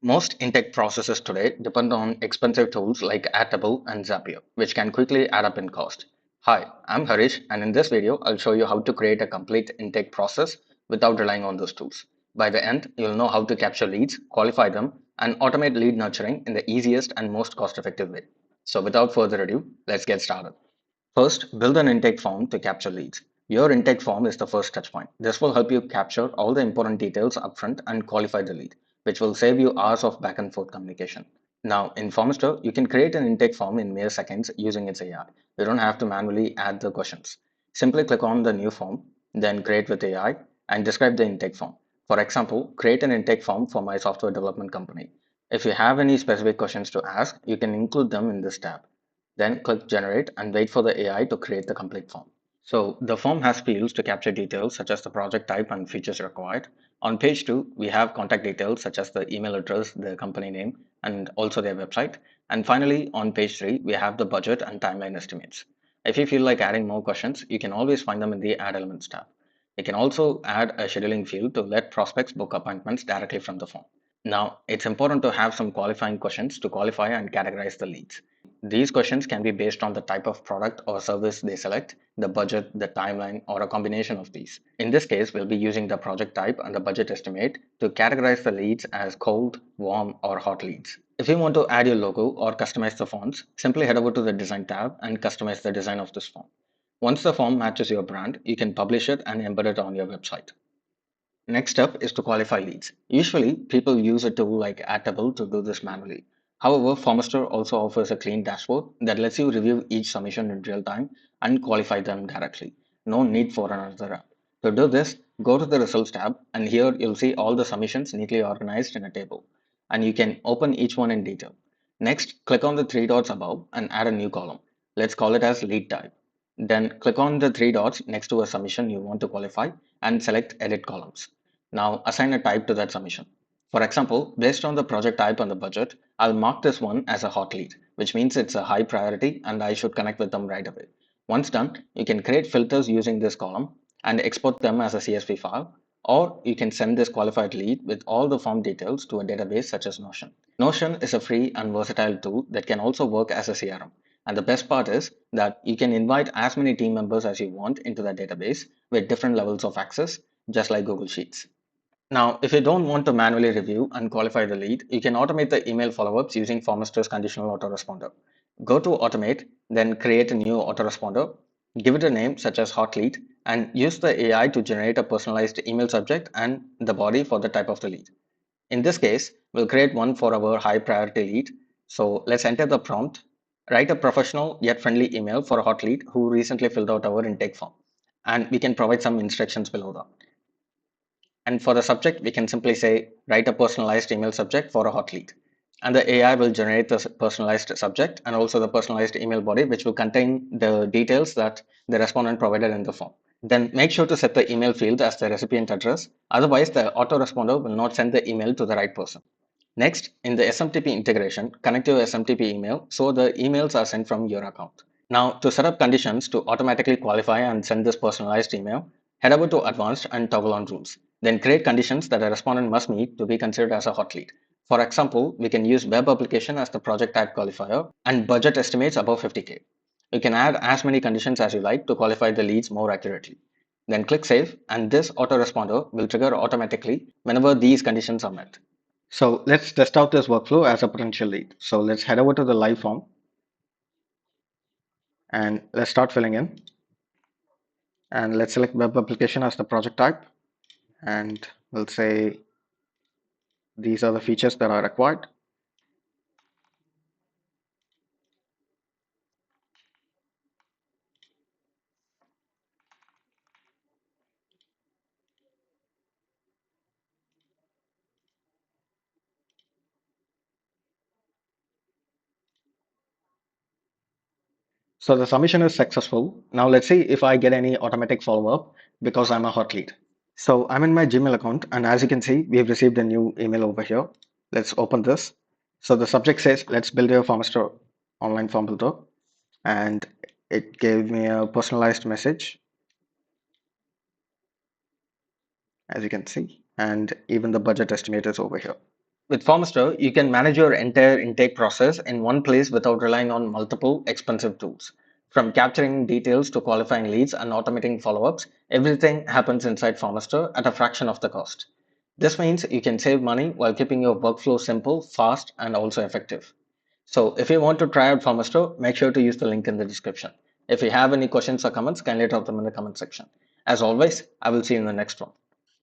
Most intake processes today depend on expensive tools like Airtable and Zapier, which can quickly add up in cost. Hi, I'm Harish, and in this video, I'll show you how to create a complete intake process without relying on those tools. By the end, you'll know how to capture leads, qualify them, and automate lead nurturing in the easiest and most cost-effective way. So without further ado, let's get started. First, build an intake form to capture leads. Your intake form is the first touchpoint. This will help you capture all the important details upfront and qualify the lead, which will save you hours of back and forth communication. Now, in Formster, you can create an intake form in mere seconds using its AI. You don't have to manually add the questions. Simply click on the new form, then create with AI, and describe the intake form. For example, create an intake form for my software development company. If you have any specific questions to ask, you can include them in this tab. Then click Generate and wait for the AI to create the complete form. So the form has fields to capture details such as the project type and features required. On page 2, we have contact details such as the email address, the company name, and also their website. And finally, on page 3, we have the budget and timeline estimates. If you feel like adding more questions, you can always find them in the Add Elements tab. You can also add a scheduling field to let prospects book appointments directly from the form. Now, it's important to have some qualifying questions to qualify and categorize the leads. These questions can be based on the type of product or service they select, the budget, the timeline, or a combination of these. In this case, we'll be using the project type and the budget estimate to categorize the leads as cold, warm, or hot leads. If you want to add your logo or customize the fonts, simply head over to the Design tab and customize the design of this form. Once the form matches your brand, you can publish it and embed it on your website. Next step is to qualify leads. Usually, people use a tool like Airtable to do this manually. However, Formister also offers a clean dashboard that lets you review each submission in real time and qualify them directly. No need for another app. To do this, go to the Results tab, and here you'll see all the submissions neatly organized in a table. And you can open each one in detail. Next, click on the three dots above and add a new column. Let's call it as Lead Type. Then click on the three dots next to a submission you want to qualify and select Edit Columns. Now assign a type to that submission. For example, based on the project type and the budget, I'll mark this one as a hot lead, which means it's a high priority and I should connect with them right away. Once done, you can create filters using this column and export them as a CSV file, or you can send this qualified lead with all the form details to a database such as Notion. Notion is a free and versatile tool that can also work as a CRM. And the best part is that you can invite as many team members as you want into the database with different levels of access, just like Google Sheets. Now, if you don't want to manually review and qualify the lead, you can automate the email follow-ups using Formister's conditional autoresponder. Go to Automate, then create a new autoresponder, give it a name such as Hot Lead, and use the AI to generate a personalized email subject and the body for the type of the lead. In this case, we'll create one for our high priority lead. So let's enter the prompt. Write a professional yet friendly email for a hot lead who recently filled out our intake form. And we can provide some instructions below that. And for the subject, we can simply say, write a personalized email subject for a hot lead. And the AI will generate the personalized subject and also the personalized email body, which will contain the details that the respondent provided in the form. Then make sure to set the email field as the recipient address. Otherwise, the autoresponder will not send the email to the right person. Next, in the SMTP integration, connect your SMTP email so the emails are sent from your account. Now, to set up conditions to automatically qualify and send this personalized email, head over to Advanced and toggle on rules. Then create conditions that a respondent must meet to be considered as a hot lead. For example, we can use web application as the project type qualifier and budget estimates above 50K. You can add as many conditions as you like to qualify the leads more accurately. Then click Save, and this autoresponder will trigger automatically whenever these conditions are met. So let's test out this workflow as a potential lead. So let's head over to the live form and let's start filling in. And let's select web application as the project type. And we'll say these are the features that are required. So the submission is successful. Now let's see if I get any automatic follow-up because I'm a hot lead. So I'm in my Gmail account, and as you can see, we have received a new email over here. Let's open this. So the subject says, let's build your Formister online form builder. And it gave me a personalized message, as you can see, and even the budget estimate is over here. With Formister, you can manage your entire intake process in one place without relying on multiple expensive tools. From capturing details to qualifying leads and automating follow-ups, everything happens inside Formister at a fraction of the cost. This means you can save money while keeping your workflow simple, fast, and also effective. So if you want to try out Formister, make sure to use the link in the description. If you have any questions or comments, kindly drop them in the comment section. As always, I will see you in the next one.